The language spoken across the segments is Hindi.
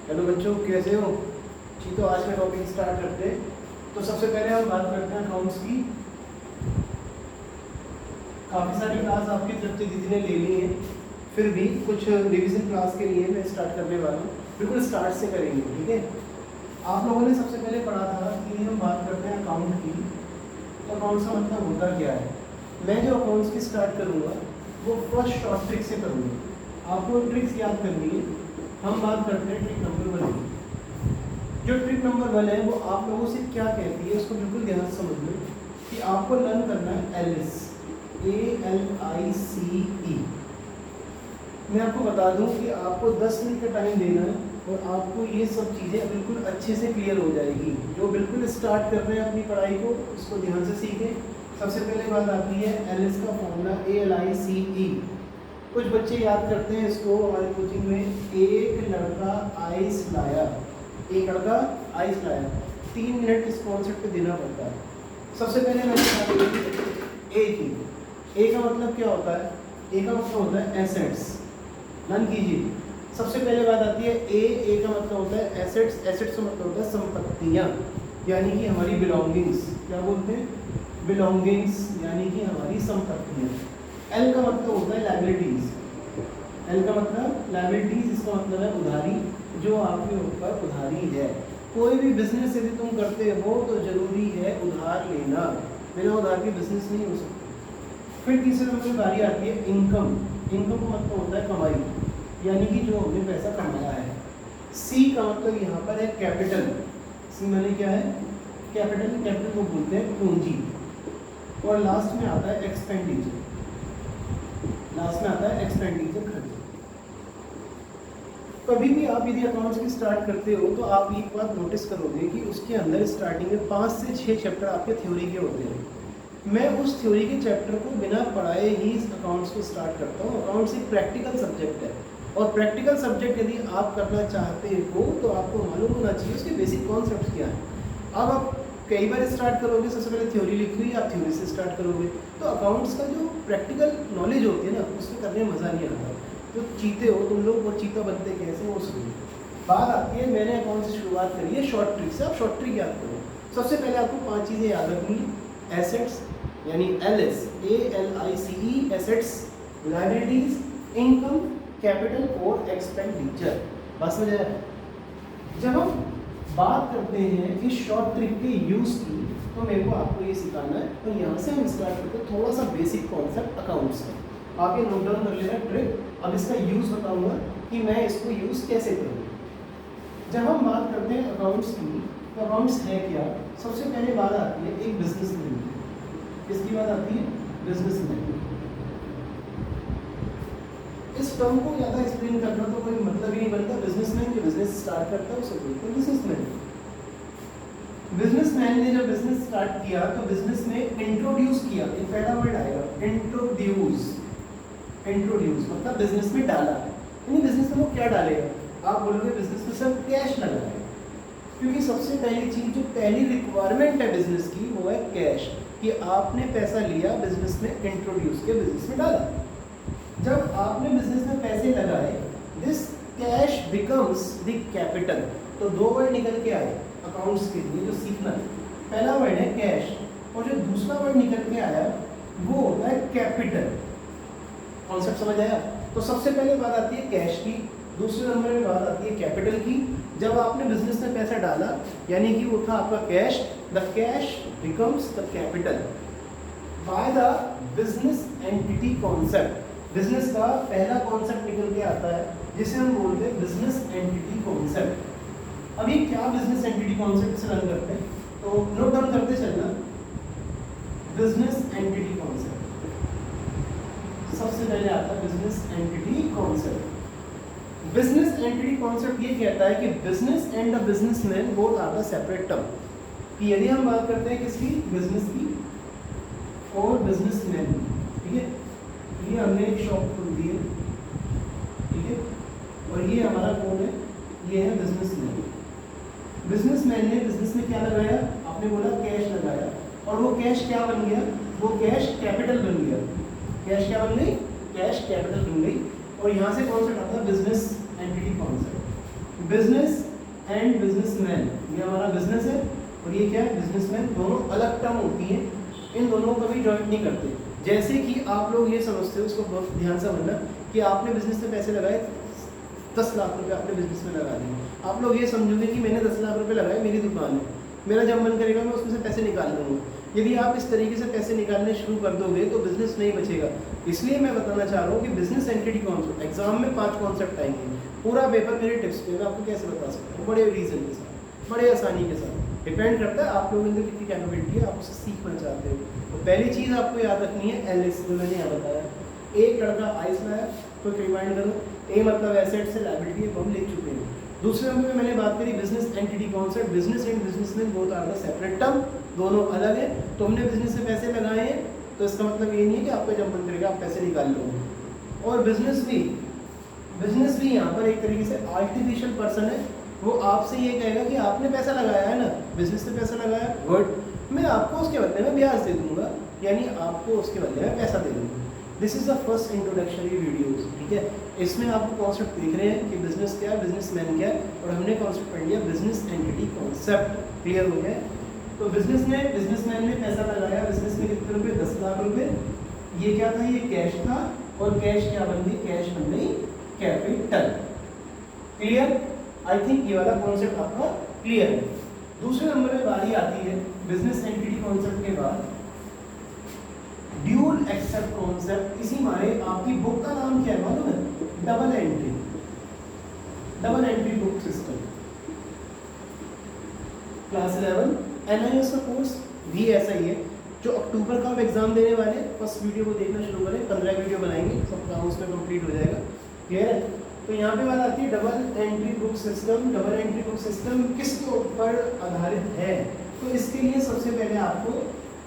हेलो बच्चों, कैसे हो? जी, तो आज का टॉपिक स्टार्ट करते हैं। तो सबसे पहले हम बात करते हैं अकाउंट्स की। काफ़ी सारी क्लास आपकी तरफ से दीदी ने ले ली है, फिर भी कुछ रिवीजन क्लास के लिए मैं स्टार्ट करने वाला हूँ। बिल्कुल स्टार्ट से करेंगे, ठीक है? आप लोगों ने सबसे पहले पढ़ा था कि हम बात करते हैं अकाउंट की। तो अकाउंट्स का मतलब होता क्या है? मैं जो अकाउंट्स की स्टार्ट करूँगा वो फर्स्ट शॉर्ट ट्रिक से करूँगा। आपको ट्रिक्स याद करनी है। हम बात करते हैं ट्रिक नंबर 1। जो ट्रिक नंबर 1 है वो आप लोगों से क्या कहती है उसको बिल्कुल ध्यान से समझ लो कि आपको लर्न करना है एलिस, ALICE। मैं आपको बता दूं कि आपको 10 मिनट का टाइम देना है और आपको ये सब चीज़ें बिल्कुल अच्छे से क्लियर हो जाएगी। जो बिल्कुल स्टार्ट कर रहे हैं अपनी पढ़ाई को, उसको ध्यान से सीखें। सबसे पहले बात आती है एलिस का फॉर्मूला ALICE। कुछ बच्चे याद करते हैं इसको हमारे कोचिंग में। एक लड़का आइस लाया, एक लड़का आइस लाया। 3 मिनट इस कॉन्सेप्ट पे देना पड़ता है। सबसे पहले मैंने बात ए की। ए का मतलब क्या होता है? ए का मतलब होता है एसेट्स। लर्न कीजिए। सबसे पहले बात आती है ए का मतलब होता है एसेट्स। एसेट्स का मतलब होता है संपत्तियाँ, यानी कि हमारी बिलोंगिंग्स। क्या बोलते हैं? बिलोंगिंग्स, यानी कि हमारी संपत्तियाँ। एल का मतलब होता है लायबिलिटीज। एल का मतलब लायबिलिटीज, इसका मतलब है उधारी, जो आपके ऊपर उधारी है। कोई भी बिजनेस यदि तुम करते हो तो जरूरी है उधार लेना। बिना उधार के बिजनेस नहीं हो सकता। फिर तीसरे नंबर की बारी आती है इनकम। इनकम का मतलब होता है कमाई, यानी कि जो हमने पैसा कमाया है। सी का मतलब यहाँ पर है कैपिटल। सी माने क्या है? कैपिटल। कैपिटल को बोलते हैं पूंजी। और लास्ट में आता है एक्सपेंडिचर। लास्ट में आता है एक्सपेंडिचर, खर्च। कभी भी आप यदि अकाउंट्स की स्टार्ट करते हो तो आप एक बात नोटिस करोगे कि उसके अंदर स्टार्टिंग में 5 से 6 चैप्टर आपके थ्योरी के होते हैं। मैं उस थ्योरी के चैप्टर को बिना पढ़ाए ही इस अकाउंट्स को स्टार्ट करता हूँ। अकाउंट्स एक प्रैक्टिकल सब्जेक्ट है और प्रैक्टिकल सब्जेक्ट यदि आप करना चाहते हो तो आपको मालूम होना चाहिए उसके बेसिक कॉन्सेप्ट क्या है। अब आप कई बार स्टार्ट करोगे, सबसे पहले थ्योरी लिख ली, आप थ्योरी से स्टार्ट करोगे तो अकाउंट्स का जो प्रैक्टिकल नॉलेज होती है ना, उसमें करने में मज़ा नहीं आता। तो चीते हो तुम लोग, और चीता बनते कैसे वो सुनिए। बात आती है मैंने अकाउंट से शुरुआत करी है शॉर्ट ट्रिक से। आप शॉर्ट ट्रिक याद करो। सबसे पहले आपको 5 चीज़ें याद रखनी है। एसेट्स यानी LS, ALICE, assets, liabilities, income, capital और एक्सपेंडिचर। बस हो जाए। जब हम बात करते हैं इस शॉर्ट ट्रिक के यूज़ की तो मेरे को आपको ये सिखाना है। तो यहाँ से हम स्टार्ट करते हैं थोड़ा सा बेसिक कॉन्सेप्ट अकाउंट्स का। आप ये नोट डाउन कर लेना ट्रिक। अब इसका यूज़ बताऊंगा कि मैं इसको यूज़ कैसे करूँ। जब हम बात करते हैं अकाउंट्स की तो अकाउंट्स है क्या? सबसे पहले बात आती है एक बिजनेसमैन की। किसकी बात आती है? बिजनेसमैन। इस टर्म को ज़्यादा एक्सप्लेन करना तो कोई मतलब ही नहीं बनता। बिजनेसमैन जो बिजनेस स्टार्ट करता है उसे बोलते हैं बिजनेसमैन। बिजनेसमैन ने जब बिजनेस स्टार्ट किया तो बिजनेस में इंट्रोड्यूस किया। एक पहला वर्ड आएगा इंट्रोड्यूस। इंट्रोड्यूस मतलब बिजनेस में डाला। यानी बिजनेस में वो क्या डालेगा? आप बोलोगे बिजनेस में सब कैश लगाएगा, क्योंकि सबसे पहली चीज जो पहली रिक्वायरमेंट है बिजनेस की वो है कैश। कि आपने पैसा लिया, बिजनेस में इंट्रोड्यूस किया, बिजनेस में डाला। जब आपने बिजनेस में पैसे लगाए, this cash becomes the capital. तो 2 वर्ड निकल के आए अकाउंट्स के लिए जो सीखना है। पहला वर्ड है कैश और जो दूसरा वर्ड निकल के आया वो होता है कैपिटल। कॉन्सेप्ट समझ आया? तो सबसे पहले बात आती है कैश की, दूसरे नंबर में बात आती है कैपिटल की। जब आपने बिजनेस में पैसा डाला यानी कि वो था आपका cash, the cash becomes the capital by the business entity concept. Business का पहला कॉन्सेप्ट निकल के आता है जिसे हम बोलते हैं बिजनेस एंटिटी कॉन्सेप्ट। अभी क्या बिजनेस एंटिटी कॉन्सेप्ट से रन करते हैं तो नोट डाउन करते चलना। बिजनेस एंटिटी कॉन्सेप्ट सबसे पहले आता है business entity concept. Business entity concept ये कहता है कि business and the businessman both are the separate term. कि यदि हम बात करते हैं किसकी? बिजनेस की और बिजनेसमैन। ठीक है, ये हमने एक शॉप खोल दी है, ठीक है, और ये हमारा कौन है? ये है बिजनेसमैन। बिजनेसमैन ने बिजनेस में क्या लगाया? आपने बोला कैश लगाया, और वो कैश क्या बन गया? वो कैश कैपिटल बन गया। कैश क्या बन गई? कैश कैपिटल बन गई। और यहाँ से कॉन्सेप्ट आता है business entity concept. Business and businessman, ये हमारा बिजनेस है और ये क्या है बिजनेसमैन, दोनों अलग टर्म होती हैं, इन दोनों को भी जॉइंट नहीं करते। जैसे कि आप लोग ये समझते हो, उसको बहुत ध्यान से समझना कि आपने बिजनेस में पैसे लगाए 10 लाख रुपए आपने बिजनेस में लगा दिए, आप लोग ये समझोगे कि मैंने 10 लाख रुपए लगाए, मेरी दुकान है, मेरा जब मन करेगा मैं उसमें से पैसे निकाल लूँगा। यदि आप इस तरीके से पैसे निकालने शुरू कर दोगे तो बिजनेस नहीं बचेगा। इसलिए मैं बताना चाह रहा हूँ कि बिजनेस एंटिटी कॉन्सेप्ट, एग्जाम में 5 कॉन्सेप्ट आएंगे, पूरा पेपर मेरे टिप्स पे, मैं आपको कैसे बता सकता हूँ, बड़े रीजन के साथ, बड़े आसानी के साथ। डिपेंड करता है आप लोगों के अंदर कितनी कैपेबिलिटी है, आप उससे सीखना चाहते हो। तो पहली चीज़ आपको याद रखनी है एलएस, जो मैंने यहाँ बताया। एक लड़का आइस लाया, तो रिमाइंड करो, ए मतलब एसेट से लायबिलिटी है, हम लिख चुके हैं। दूसरे नंबर पे मैंने बात करी business entity concept, business and businessman both are the separate term, दोनों अलग है। तो हमने बिजनेस से पैसे लगाए हैं तो इसका मतलब ये नहीं है कि आपका जब मन करेगा आप पैसे निकाल लो। और बिजनेस भी यहाँ पर एक तरीके से आर्टिफिशियल पर्सन है, वो आपसे ये कहेगा कि आपने पैसा लगाया है ना, बिजनेस से पैसा लगाया, गुड, मैं आपको उसके बदले में ब्याज दे दूंगा, यानी आपको उसके बदले में पैसा दे दूंगा। This is the first introductory videos, ठीक है। इसमें आपको कॉन्सेप्ट देख रहे हैं कि बिजनेस क्या है, बिजनेसमैन क्या है, और हमने कॉन्सेप्ट पढ़ लिया बिजनेस एंटिटी कॉन्सेप्ट, क्लियर हो गया। तो बिजनेसमैन ने पैसा लगाया, बिजनेस में कितने रुपए, 10 लाख रुपए, ये क्या था, ये कैश था, और कैश क्या बन गई, कैश बन गई कैपिटल, क्लियर। आई थिंक ये वाला कॉन्सेप्ट आपका क्लियर है। दूसरे नंबर पे बारी आती है बिजनेस एंटिटी कॉन्सेप्ट के बाद ड्यूल एक्सेप्ट कॉन्सेप्ट। इसी मारे आपकी बुक का नाम क्या है मालूम है, double entry book system. Class 11 NIS का कोर्स भी ऐसा ही है, जो अक्टूबर का आप एग्जाम देने वाले, फर्स्ट वीडियो को देखना शुरू करें, 15 वीडियो बनाएंगे, सब काम उसमें कंप्लीट हो जाएगा, क्लियर है। तो यहाँ पे बात आती है double entry book system. Double entry book system किसके ऊपर आधारित है, तो इसके लिए सबसे पहले आपको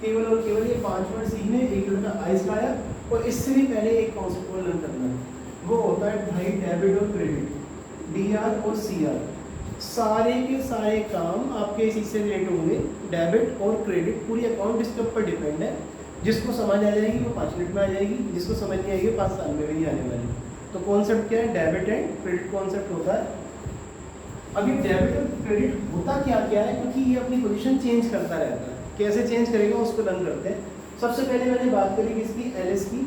केवल और केवल ये 5 वर्ड सीखने, एक लड़का आइस लाया, और इससे भी पहले एक कॉन्सेप्ट को लर्न करना है, वो होता है भाई डेबिट और क्रेडिट, डीआर और सीआर। सारे के सारे काम आपके इसी से रिलेट होंगे, डेबिट और क्रेडिट, पूरी अकाउंट इसके ऊपर डिपेंड है। जिसको समझ आ जाएगी वो 5 मिनट में आ जाएगी, जिसको समझ नहीं आएगी 5 साल में भी नहीं आने वाली। तो कॉन्सेप्ट क्या है, डेबिट एंड क्रेडिट कॉन्सेप्ट होता है। अभी डेबिट और क्रेडिट होता क्या क्या है, क्योंकि ये अपनी पोजीशन चेंज करता रहता है, कैसे चेंज करेगा उसको लर्न करते हैं। सबसे पहले मैंने बात करी किसकी, एलएस की।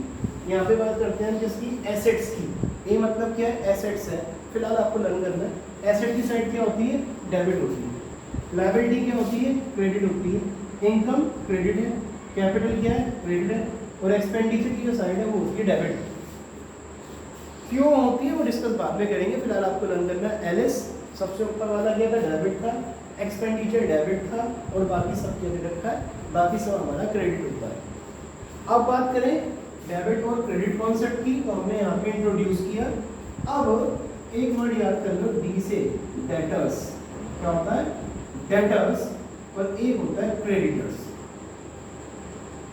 यहाँ पे बात करते हैं किसकी, एसेट्स की। ए मतलब क्या है, एसेट्स है, फिलहाल आपको लर्न करना है। एसेट की साइड क्या होती है, डेबिट होती है। लायबिलिटी क्या होती है, क्रेडिट होती है। इनकम क्रेडिट है, कैपिटल क्या है, क्रेडिट है, और एक्सपेंडिचर की जो साइड है वो होती है डेबिट। क्यों होती है वो डिस्कस बाद में करेंगे, फिलहाल आपको लर्न करना है। एलएस सबसे ऊपर वाला क्या था, डेबिट था, एक्सपेंडिचर डेबिट था, और बाकी सब क्या दे रखा है, बाकी सब हमारा क्रेडिट होता है। अब बात करें डेबिट और क्रेडिट कॉन्सेप्ट की, तो हमने यहाँ पे इंट्रोड्यूस किया। अब एक वर्ड याद कर लो, डी से डेटर्स, क्या होता है, डेटर्स, और एक होता है क्रेडिटर्स।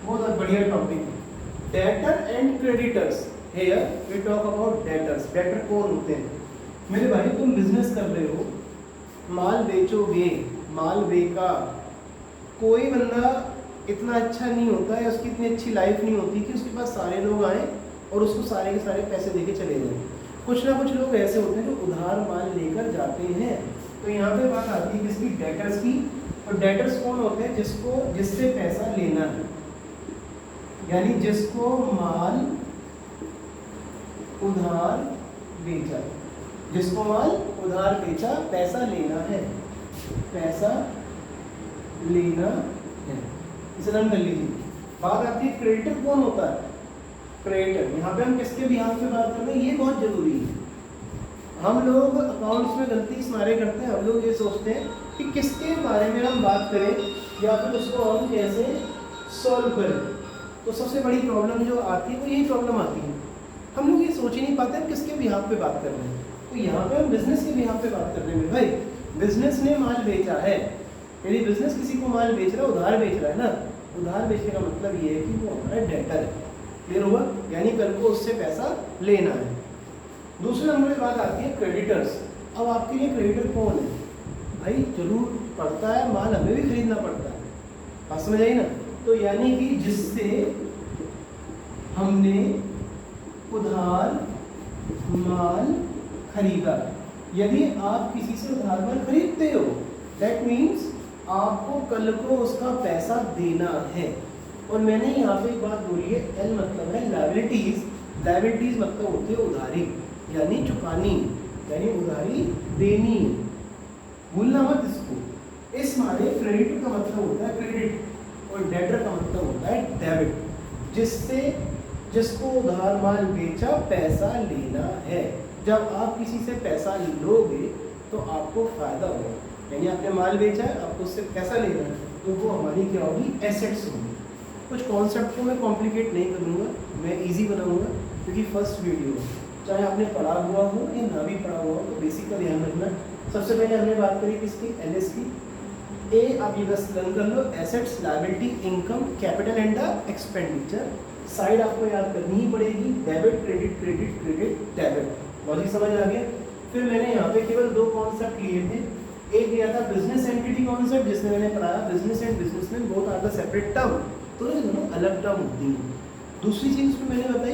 बहुत बढ़िया टॉपिक है, debtor and creditors. Here we talk about debtors. Debtor कौन होते हैं, मेरे भाई तुम बिजनेस कर रहे हो, माल बेचोगे, माल बेका, कोई बंदा इतना अच्छा नहीं होता है, उसकी इतनी अच्छी लाइफ नहीं होती कि उसके पास सारे लोग आए और उसको सारे के सारे पैसे देके चले जाएं। कुछ ना कुछ लोग ऐसे होते हैं जो उधार माल लेकर जाते हैं। तो यहाँ पे बात आती है किसकी, डेटर्स की। और डेटर्स कौन होते हैं, जिससे पैसा लेना है, यानी जिसको माल उधार बेचा, जिसको माल उधार बेचा, पैसा लेना है, पैसा लेना है, इसे लर्न कर लीजिए। बात आती है क्रेडिटर कौन होता है, क्रेडिटर। यहाँ पे हम किसके बिहाफ पे बात कर रहे हैं, ये बहुत जरूरी है। हम लोग अकाउंट्स में गलती इस मारे करते हैं, हम लोग ये सोचते हैं कि किसके बारे में हम बात करें या फिर उसको हम कैसे सॉल्व करें। तो सबसे बड़ी प्रॉब्लम जो आती है वो यही प्रॉब्लम आती है, हम लोग ये सोच ही नहीं पाते हम किसके बिहाफ पे बात कर रहे हैं। तो यहाँ पे हम बिजनेस के बिहाफ पे बात कर रहे हैं। भाई बिजनेस ने माल बेचा है, यदि बिजनेस किसी को माल बेच रहा है, उधार बेच रहा है ना, उधार बेचने का मतलब ये है कि वो हमारा डेटर है, क्लियर हुआ, यानी कल को उससे पैसा लेना है। दूसरे नंबर की बात आती है क्रेडिटर्स। अब आपके लिए क्रेडिटर कौन है, भाई जरूर पड़ता है, माल हमें भी खरीदना पड़ता है, बात समझ आई ना। तो यानी कि जिससे हमने उधार माल खरीदा, यदि आप किसी से उधार माल खरीदते हो, दैट मीन्स आपको कल को उसका पैसा देना है। और मैंने यहाँ पे एक बात बोली है, एल मतलब है लायबिलिटीज। लायबिलिटीज मतलब होती है उधारी, यानी चुकानी, यानी उधारी देनी, भूलना मत इसको। इस माने क्रेडिट का मतलब होता है क्रेडिट और डेटर का मतलब होता है डेबिट, जिससे जिसको उधार माल बेचा पैसा लेना है। जब आप किसी से पैसा लोगे तो आपको फायदा होगा, यानी आपने माल बेचा है, आपको उससे पैसा लेना है, तो वो हमारी क्या होगी, एसेट्स होगी। कुछ कॉन्सेप्ट को मैं कॉम्प्लिकेट नहीं करूँगा, मैं इजी बनाऊँगा, क्योंकि फर्स्ट वीडियो है, चाहे आपने पढ़ा हुआ हो या ना भी पढ़ा हुआ हो, तो बेसिक का ध्यान रखना। सबसे पहले हमने बात करी किसकी, एलएस की। ए आप ये बस लर्न कर लो, assets, liability, income, capital and expenditure. Side आपको याद करनी ही पड़ेगी, debit credit, credit credit debit. Logic समझ आ गया। फिर मैंने यहाँ पे केवल दो कॉन्सेप्ट लिए थे। एक दिया था बिजनेस एंटिटी कॉन्सेप्ट, जिसमें मैंने पढ़ाया business and businessman both are the separate term, तो ये दोनों अलग टर्म होती हैं। दूसरी चीज़ उसमें मैंने बताई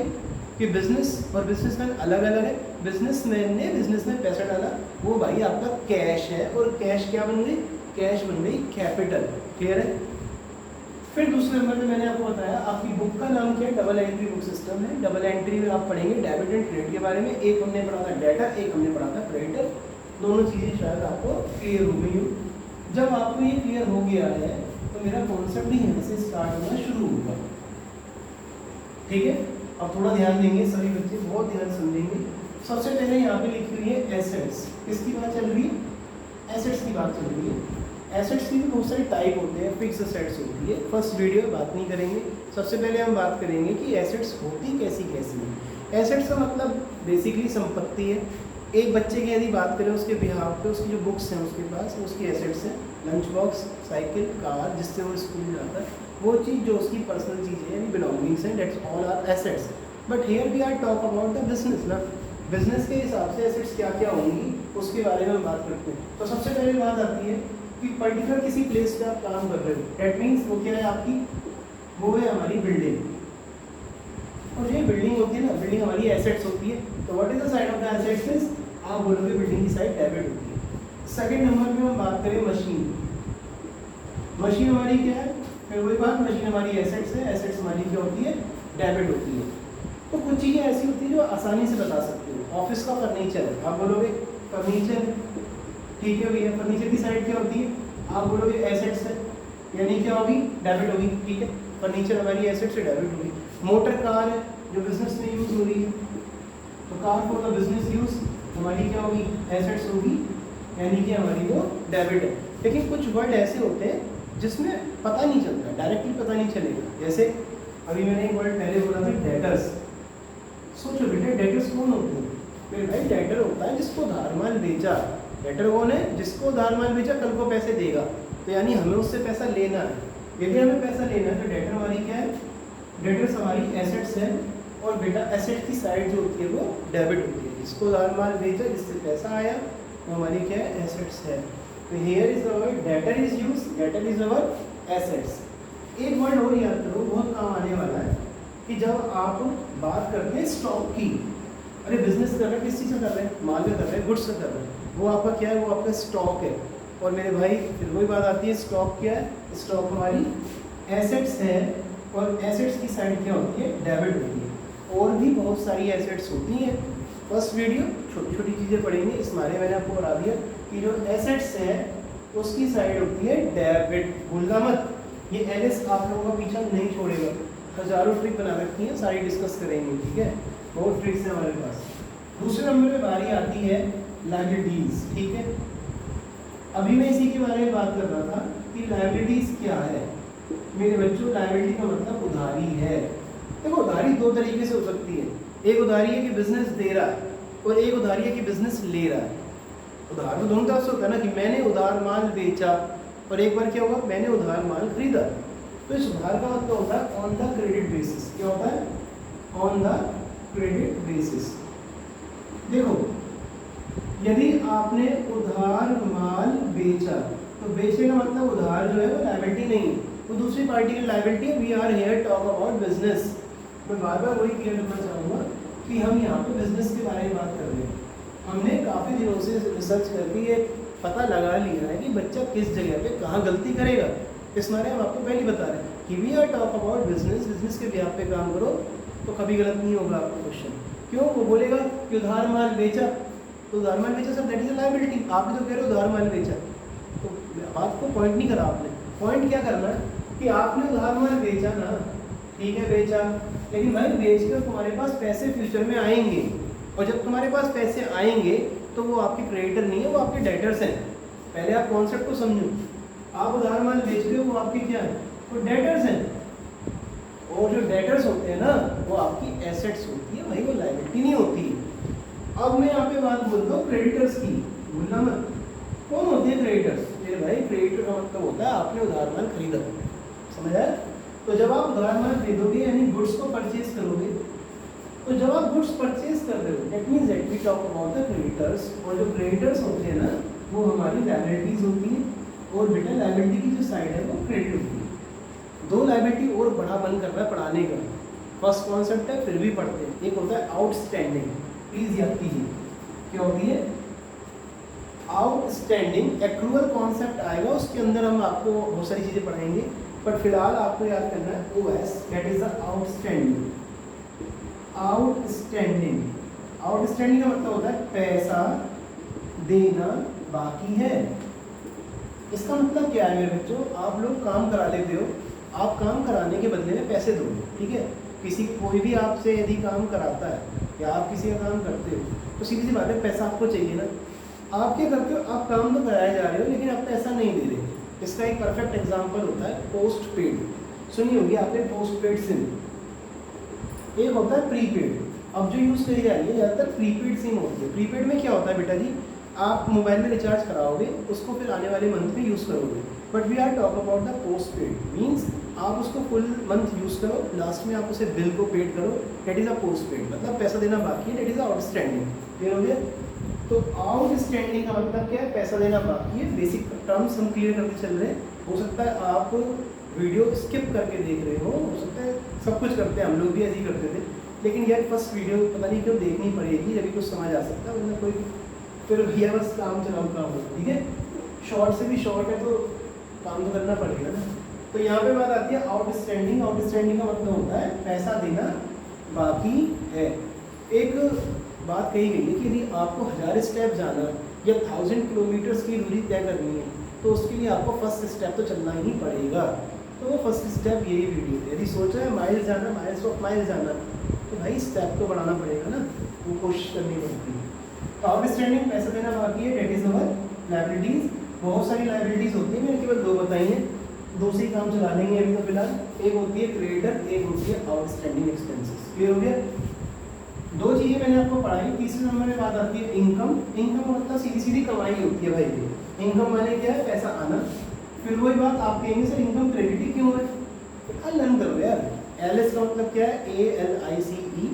कि बिजनेस और बिजनेसमैन अलग अलग है। बिजनेसमैन ने बिजनेस में पैसा डाला, वो भाई आपका कैश है, और कैश क्या बन गई, कैश बन गई कैपिटल। क्लियर है। फिर दूसरे नंबर पे मैंने आपको बताया आपकी बुक का नाम क्या है, डबल एंट्री बुक सिस्टम है। डबल एंट्री में आप पढ़ेंगे डेबिट एंड क्रेडिट के बारे में। एक हमने पढ़ा था डेटर, एक हमने पढ़ा था क्रेडिटर। दोनों चीज़ें शायद आपको क्लियर हो गई हो। जब आपको ये क्लियर हो गया है तो मेरा कॉन्सेप्ट भी यहाँ से स्टार्ट होना शुरू होगा। ठीक है, अब थोड़ा ध्यान देंगे सभी बच्चे, बहुत ध्यान समझेंगे। सबसे पहले यहाँ पे लिखी हुई है एसेट्स। किसकी बात चल रही है, एसेट्स की बात चल रही है। एसेट्स की भी बहुत सारे टाइप होते हैं, फिक्स एसेट्स होती है, फर्स्ट वीडियो में बात नहीं करेंगे। सबसे पहले हम बात करेंगे कि एसेट्स होती कैसी कैसी है। एसेट्स का मतलब बेसिकली संपत्ति है। एक बच्चे की यदि बात करें उसके बिहाफ पे, उसकी जो बुक्स हैं उसके पास, उसकी एसेट्स हैं। लंच बॉक्स, साइकिल, कार, जिससे वो स्कूल जाता है, वो चीज़ जो उसकी पर्सनल चीज़ें हैं, बिलोंगिंग्स हैं, debts all are assets. But here we are talk about the business ना। बिजनेस के हिसाब से एसेट्स क्या क्या होंगी उसके बारे में हम बात करते हैं। तो सबसे पहले बात आती है कि पर्टिकुलर किसी प्लेस पे आप काम कर रहे हो, डेट मीन्स वो क्या है आपकी, वो है हमारी बिल्डिंग। और जो बिल्डिंग होती है ना, बिल्डिंग हमारी एसेट्स होती है। तो what is the side of the assets, आप बोलोगे बिल्डिंग की साइड डेबिट होती है। सेकंड नंबर पे हम बात करें मशीन। मशीन हमारी क्या है, फिर वही बात, मशीन हमारी एसेट्स है, एसेट्स हमारी क्या होती है, डेबिट होती है। तो कुछ चीज़ें ऐसी होती है जो आसानी से बता सकते हो। ऑफिस का फर्नीचर, आप बोलोगे फर्नीचर, ठीक है भैया, फर्नीचर की साइड क्या होती है, आप बोलोगे एसेट्स है, यानी क्या होगी, डेबिट होगी। ठीक है, फर्नीचर हमारी एसेट्स से डेबिट होगी। मोटर कार है जो बिजनेस में यूज हो रही है, तो car for the business use हमारी क्या होगी, एसेट्स होगी, यानी कि हमारी वो डेबिट है। लेकिन कुछ वर्ड ऐसे होते हैं जिसमें पता नहीं चलता, डायरेक्टली पता नहीं चलेगा। जैसे अभी मैंने एक वर्ड पहले बोला था डेटर्स। सोचो बेटे डेटर्स कौन होते हैं, मेरे भाई डेटर होता है जिसको उधार माल बेचा। डेटर कौन है, जिसको उधार माल बेचा, कल को पैसे देगा, तो यानी हमें उससे पैसा लेना है। यदि हमें पैसा लेना है तो डेटर हमारी क्या है, डेटर्स हमारी एसेट्स है। और बेटा एसेट की साइड जो होती है वो डेबिट होती है। जिसको उधार माल बेचा, जिससे पैसा आया, वो हमारी क्या है, एसेट्स है। तो here is the word debtor is use, debtor is our assets. एक वर्ड और याद करो, बहुत काम आने वाला है, कि जब आप बात करते हैं स्टॉक की, अरे बिजनेस कर रहे हैं, किस चीज़ का कर रहे हैं, माल का कर रहे हैं, गुड्स का कर रहे हैं, वो आपका क्या है, वो आपका स्टॉक है। और मेरे भाई फिर वही बात आती है, स्टॉक क्या है, स्टॉक हमारी एसेट्स है, और एसेट्स की साइड क्या होती है, डेबिट होती है। और भी बहुत सारी एसेट्स होती हैं। फर्स्ट वीडियो छोटी छोटी चीज़ें पढ़ेंगे, इस बारे में मैंने आपको बता दिया कि जो एसेट्स है उसकी साइड होती है डेबिट। भूलना मत, ये एलएस आप लोगों का पीछा नहीं छोड़ेगा। हजारों ट्रिक बना रखी हैं, सारी डिस्कस करेंगे, ठीक है, बहुत ट्रिक्स हैं हमारे पास। दूसरे नंबर पे बारी आती है लायबिलिटीज। ठीक है, अभी मैं इसी के बारे में बात कर रहा था कि लायबिलिटीज क्या है। मेरे बच्चों, लायबिलिटी का मतलब उधारी है। देखो उधारी दो तरीके से हो सकती है, एक उधारी है कि बिजनेस दे रहा है, और एक उधारी है कि बिजनेस ले रहा है। उधार तो दोनों तरफ से होता है ना, कि मैंने उधार माल बेचा, और एक बार क्या होगा, मैंने उधार माल खरीदा। तो इस उधार का मतलब होता है ऑन द क्रेडिट बेसिस। क्या होता है, ऑन द क्रेडिट बेसिस। देखो यदि आपने उधार माल बेचा, तो बेचने का मतलब उधार जो है वो लायबिलिटी नहीं है, वो दूसरी पार्टी की लायबिलिटी है। We are here talk about business. मैं बार बार वही क्लियर करना चाहूँगा कि हम यहाँ पे बिजनेस के बारे में बात कर रहे हैं। हमने काफ़ी दिनों से रिसर्च करके ये पता लगा लिया है कि बच्चा किस जगह पे कहाँ गलती करेगा। इस मारे हम आपको पहले बता रहे हैं कि we are talk about business के बिहाफ पे काम करो तो कभी गलत नहीं होगा आपका क्वेश्चन। क्यों? वो बोलेगा कि उधार माल बेचा, तो उधार माल बेचा sir, that is a liability. आप भी तो कह रहे हो उधार माल बेचा, तो बात को पॉइंट नहीं करा आपने। पॉइंट क्या करना है कि आपने उधार माल बेचा ना, ठीक है बेचा, लेकिन भाई बेच कर तुम्हारे पास पैसे फ्यूचर में आएंगे, और जब तुम्हारे पास पैसे आएंगे तो वो आपके क्रेडिटर नहीं है, वो आपके डेटर्स हैं। पहले आप कॉन्सेप्ट को समझो। आप उधार माल बेच रहे हो, वो आपके क्या है? वो डेटर्स हैं, और जो डेटर्स होते हैं ना वो आपकी एसेट्स होती है, भाई वो लायबिलिटी नहीं होती है। अब मैं यहाँ पे बात बोलता हूँ क्रेडिटर्स की, भूलना मत। कौन होते हैं क्रेडिटर्स? मेरे भाई क्रेडिटर का मतलब होता है आपने उधार माल खरीदा, समझ आया? तो जब आप उधार माल खरीदोगे यानी गुड्स को परचेज करोगे, तो जब आप गुड्स परचेज कर रहे हो that means that we talk about the creditors, और जो क्रेडिटर्स होते हैं ना वो हमारी लायबिलिटीज होती हैं, और बेटा लायबिलिटी की जो साइड है वो क्रेडिट होती है। दो लायबिलिटी और बड़ा बन कर रहा है पढ़ाने का, फर्स्ट कॉन्सेप्ट है फिर भी पढ़ते हैं। एक होता है आउटस्टैंडिंग, प्लीज याद कीजिए क्या होती है आउटस्टैंडिंग। एक्रूअल कॉन्सेप्ट आएगा, उसके अंदर हम आपको बहुत सारी चीज़ें पढ़ाएंगे, पर फिलहाल आपको याद करना है OS, that is the outstanding. Outstanding, outstanding का मतलब होता है पैसा देना बाकी है। इसका मतलब क्या है मेरे बच्चों? आप लोग काम करा लेते हो, आप काम कराने के बदले में पैसे दोगे, ठीक है? किसी कोई भी आपसे यदि काम कराता है या आप किसी का काम करते हो तो सीधी सी बात है पैसा आपको चाहिए ना। आप क्या करते हो? आप काम तो कराए जा रहे हो लेकिन आप पैसा नहीं दे रहे। इसका एक परफेक्ट एग्जांपल होता है पोस्ट पेड। सुनी होगी आपने पोस्ट पेड सिम, एक होता है प्रीपेड। अब जो यूज़ करी जा रही है ज़्यादातर प्रीपेड सिम होती है। प्रीपेड में क्या होता है बेटा जी, आप मोबाइल में रिचार्ज कराओगे, उसको फिर आने वाले मंथ में यूज़ करोगे। But we are talk about the post paid, means आप उसको फुल मंथ यूज़ करो, लास्ट में आप उसे बिल को पेड करो, डेट इज़ अ पोस्ट पेड। मतलब पैसा देना बाकी है, डेट इज़ आउटस्टैंडिंग। क्लियर हो गया? तो आउटस्टैंडिंग का मतलब क्या है? पैसा देना बाकी है। बेसिक टर्म्स हम क्लियर करके चल रहे हैं। हो सकता है आप वीडियो स्किप करके देख रहे हो सकता है सब कुछ करते हैं, हम लोग भी ऐसे ही करते थे, लेकिन यार फर्स्ट वीडियो पता नहीं क्यों देखनी पड़ेगी, जब भी कुछ समझ आ सकता है, वरना कोई फिर भैया बस काम चलाओ काम हो, ठीक है? शॉर्ट से भी शॉर्ट है तो काम तो करना पड़ेगा ना। तो यहाँ पे बात आती है आउटस्टैंडिंग। आउटस्टैंडिंग का मतलब होता है पैसा देना बाकी है। एक बात कही गई है कि यदि आपको 1000 स्टेप जाना या 1000 किलोमीटर्स की दूरी तय करनी है तो उसके लिए आपको फर्स्ट स्टेप तो चलना ही पड़ेगा। तो वो फर्स्ट स्टेप यही वीडियो है। यदि सोचा है माइल्स जाना, माइल्स ऑफ माइल्स जाना, तो भाई स्टेप तो बढ़ाना पड़ेगा ना, वो कोशिश करनी पड़ती है। तो आउटस्टैंडिंग पैसा देना बाकी है, डेट इज अवर लायबिलिटीज। बहुत सारी लायबिलिटीज होती है, मैंने केवल दो बताई हैं, दो से ही काम चला लेंगे अभी तो फिलहाल। एक होती है क्रेडिटर, एक होती है आउटस्टैंडिंग एक्सपेंसेस। क्लियर हो गया? दो चीज़ें मैंने आपको पढ़ाई। तीसरे नंबर में बात आती है इनकम। इनकम मतलब सीधी सीधी कमाई होती है भाई। इनकम माने क्या है? पैसा आना। फिर वही बात आप कहेंगे सर इनकम क्रेडिट क्यों है? लर्न करो यार। एलएस का मतलब क्या है? ALICE।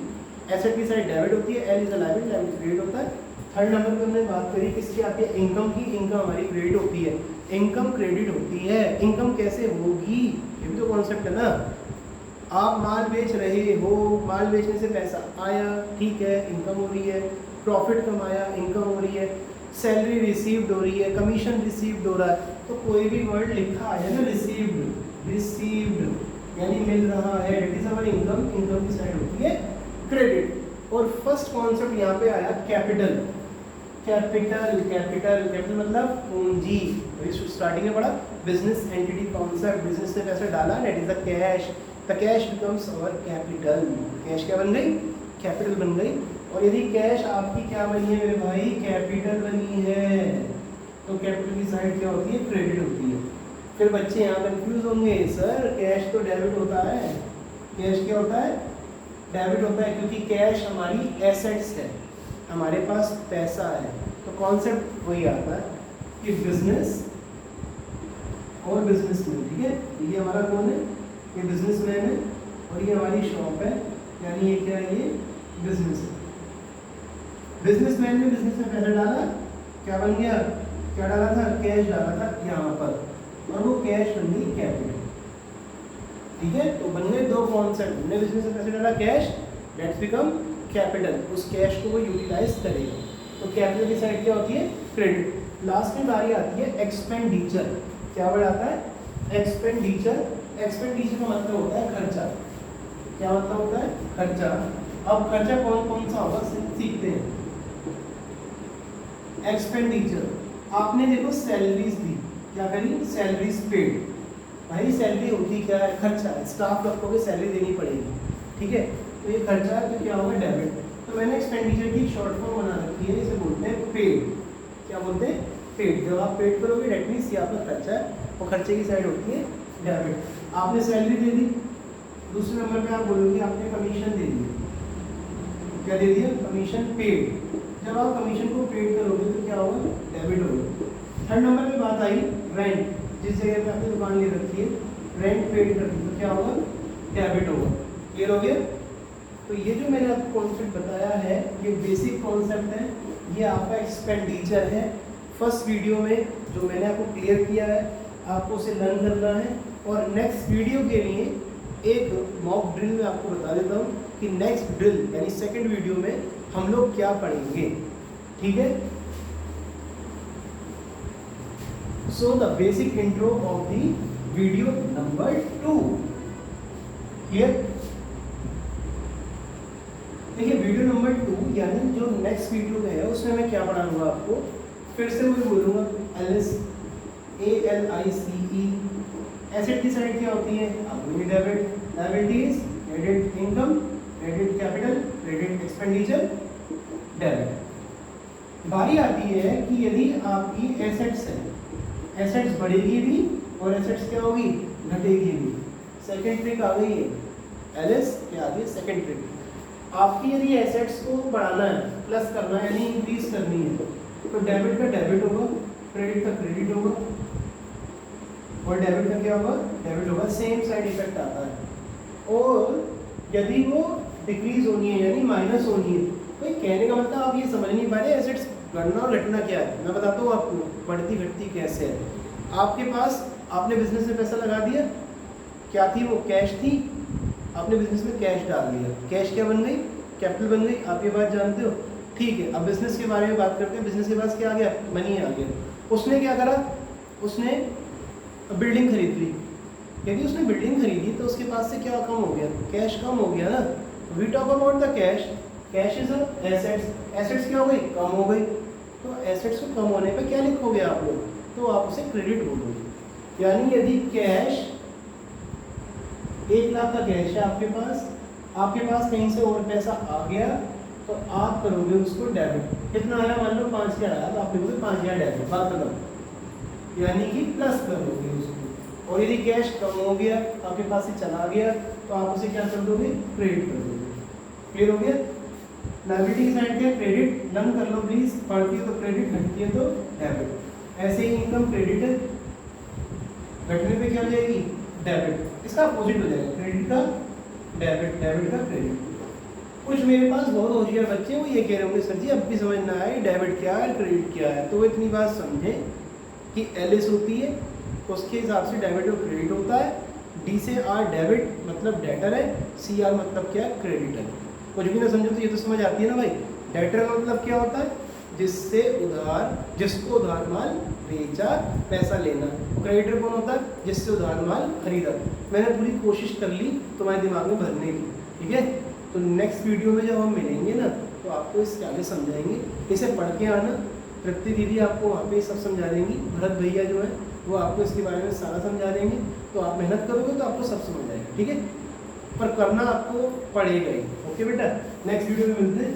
एसेट की साइड डेबिट होती है, L is liability, liability credit होता है। थर्ड नंबर पे हमने बात करी किसकी आती है? इनकम की। इनकम हमारी क्रेडिट होती है, इनकम क्रेडिट होती है। इनकम कैसे होगी? ये भी तो कॉन्सेप्ट है ना। आप माल बेच रहे हो, माल बेचने से पैसा आया, ठीक है, इनकम हो रही है। प्रॉफिट कमाया, इनकम हो रही है। सैलरी रिसीव्ड हो रही है, कमीशन रिसीव्ड हो रहा है। तो कोई भी वर्ड लिखा है ना रिसीव्ड, रिसीव्ड यानी मिल रहा है, डेट इज अवर इनकम। इनकम की साइड होती है क्रेडिट। और फर्स्ट कॉन्सेप्ट यहाँ पे आया कैपिटल। कैपिटल कैपिटल कैपिटल मतलब पूंजी। स्टार्टिंग में पढ़ा बिजनेस एंटिटी कॉन्सेप्ट, बिजनेस ने पैसा डाला, डेट is the cash. The cash becomes our capital. Cash क्या बन गई? कैपिटल बन गई। और यदि कैश आपकी क्या बनी है मेरे भाई? कैपिटल बनी है, तो कैपिटल की साइड क्या होती है? क्रेडिट होती है। फिर बच्चे यहाँ कंफ्यूज होंगे, सर कैश तो डेबिट होता है। कैश क्या होता है? डेबिट होता है, क्योंकि कैश हमारी एसेट्स है, हमारे पास पैसा है। तो कॉन्सेप्ट वही आता है कि बिजनेस और बिजनेसमैन, ठीक है? ये हमारा कौन है? ये बिजनेसमैन है, और ये हमारी शॉप है, यानी ये क्या है? ये बिजनेस है। बिजनेसमैन ने बिजनेस में पैसा डाला, क्या बन गया? क्या डाला था? कैश डाला था यहाँ पर, और वो कैश बन गई कैपिटल। ठीक है, तो बन गए दो कॉन्सेप्ट। हमने बिजनेस में पैसे डाला कैश, दैट्स बिकम कैपिटल। उस कैश को वो यूटिलाइज करेगा। तो कैपिटल की साइड क्या होती है, क्रेडिट। लास्ट में बारी आती है एक्सपेंडिचर। क्या वर्ड आता है, एक्सपेंडिचर। एक्सपेंडिचर का मतलब होता है खर्चा। क्या मतलब होता है, खर्चा। अब खर्चा कौन कौन सा होगा सीखते हैं। एक्सपेंडिचर, आपने देखो सैलरीज दी, क्या करी, सैलरीज पेड। भाई सैलरी होती क्या है, खर्चा है, स्टाफ रखोगे सैलरी देनी पड़ेगी, ठीक है, तो ये खर्चा है, तो क्या होगा, डेबिट। तो मैंने एक्सपेंडिचर की शॉर्ट फॉर्म बना रखी है, इसे बोलते हैं पेड। क्या बोलते हैं, पेड। जब आप पेड करोगे डेट मीन्स ये आपका खर्चा है और खर्चे की साइड होती है डेबिट। आपने सैलरी दे दी, दूसरे नंबर पे आप बोलोगे आपने कमीशन दे दी। क्या दे दिया, कमीशन पेड। जब आप कमीशन को पेड करोगे तो क्या होगा, डेबिट होगा। थर्ड नंबर पे बात आई रेंट, जिस जगह पे आपने दुकान ले रखी है, रेंट पेड कर दी तो क्या होगा, डेबिट होगा। क्लियर हो गया। तो ये जो मैंने आपको कॉन्सेप्ट बताया है, ये बेसिक कॉन्सेप्ट है, ये आपका एक्सपेंडिचर है। फर्स्ट वीडियो में जो मैंने आपको क्लियर किया है, आपको उसे लर्न करना है। और नेक्स्ट वीडियो के लिए एक मॉक ड्रिल में आपको बता देता हूँ कि नेक्स्ट ड्रिल यानी सेकंड वीडियो में हम लोग क्या पढ़ेंगे, ठीक है। So the basic intro of the video number 2। Clear. देखिए वीडियो नंबर 2 यानी जो नेक्स्ट वीडियो में है उसमें मैं क्या पढ़ाऊंगा आपको, फिर से मैं बोलूंगा ALICE। एसेट की साइड क्या होती है, अपनी debit, liabilities, credit income, credit capital, credit expenditure, debit. बारी आती है कि यदि आपकी एसेट्स है, एसेट्स बढ़ेगी भी और एसेट्स क्या होगी, घटेगी भी। सेकंड ट्रिक आ गई है, LS क्या आ गई, सेकंड ट्रिक। आपकी यदि एसेट्स को बढ़ाना है, प्लस करना है यानी इंक्रीज करनी है, तो डेबिट का डेबिट होगा, क्रेडिट का क्रेडिट होगा और डेबिट का क्या होगा, डेबिट होगा। सेम साइड इफेक्ट आता है। और यदि वो डिक्रीज होनी है यानी माइनस होनी है, तो कहने का मतलब आप ये समझ नहीं पा रहे एसेट्स बढ़ना और घटना क्या है। मैं बताता हूँ आपको बढ़ती घटती कैसे है। आपके पास आपने बिजनेस में पैसा लगा दिया, क्या थी वो, कैश थी, आपने बिजनेस में कैश डाल दिया, कैश क्या बन गई, कैपिटल बन गई। आप ये बात जानते हो, ठीक है। अब बिजनेस के बारे में बात करते हैं। बिजनेस के पास क्या आ गया, मनी आ गया। उसने क्या करा, उसने बिल्डिंग खरीद ली। यदि उसने बिल्डिंग खरीदी तो उसके पास से क्या कम हो गया, कैश कम हो गया ना। We talk about the cash, cash is assets. Assets क्या हो गई, कम हो गई। तो एसेट्स को कम होने पे क्या लिखोगे आप लोग, तो आप उसे क्रेडिट बोलोगे। यानी यदि कैश 1 लाख का कैश है आपके पास कहीं से और पैसा आ गया तो आप करोगे उसको डेबिट। कितना आया, मान लो 5000 आया तो आप लिखोगे 5000 डेबिट, बात खत्म। यानी कि प्लस करोगे उसको। और यदि कैश कम हो गया, आपके पास से चला गया, तो आप उसे क्या कर दोगे, क्रेडिट कर दोगे। क्लियर हो गया। लायबिलिटी की साइड क्या, क्रेडिट। लर्न कर लो प्लीज, बढ़ती है तो क्रेडिट, घटती है तो डेबिट। ऐसे ही इनकम क्रेडिट है, घटने पे क्या हो जाएगी, डेबिट। इसका अपोजिट हो जाएगा, क्रेडिट का डेबिट, डेबिट का क्रेडिट। कुछ मेरे पास बहुत होशियार बच्चे वो ये कह रहे होंगे सर जी अब भी समझ ना आए डेबिट क्या है क्रेडिट क्या है। तो वो इतनी बात समझें कि LS होती है, उसके हिसाब से डेबिट और क्रेडिट होता है। D से R डेबिट मतलब डेटर है, CR मतलब क्या है, क्रेडिटर। कुछ भी ना समझो तो ये तो समझ आती है ना भाई। डेटर का मतलब क्या होता है, जिसको उधार माल बेचा, पैसा लेना। क्रेडिटर कौन होता है, जिससे उधार माल खरीदा। मैंने पूरी कोशिश कर ली तुम्हारे दिमाग में भरने की, ठीक है। तो नेक्स्ट वीडियो में जब हम मिलेंगे ना तो आपको इसके आगे समझाएंगे। इसे पढ़ के आना, तृप्ति दीदी आपको वहाँ पे सब समझा देंगी, भरत भैया जो है वो आपको इसके बारे में सारा समझा देंगे। तो आप मेहनत करोगे तो आपको सब समझ आएगा, ठीक है। पर करना आपको पड़ेगा ही। ओके बेटा, नेक्स्ट वीडियो में मिलते हैं।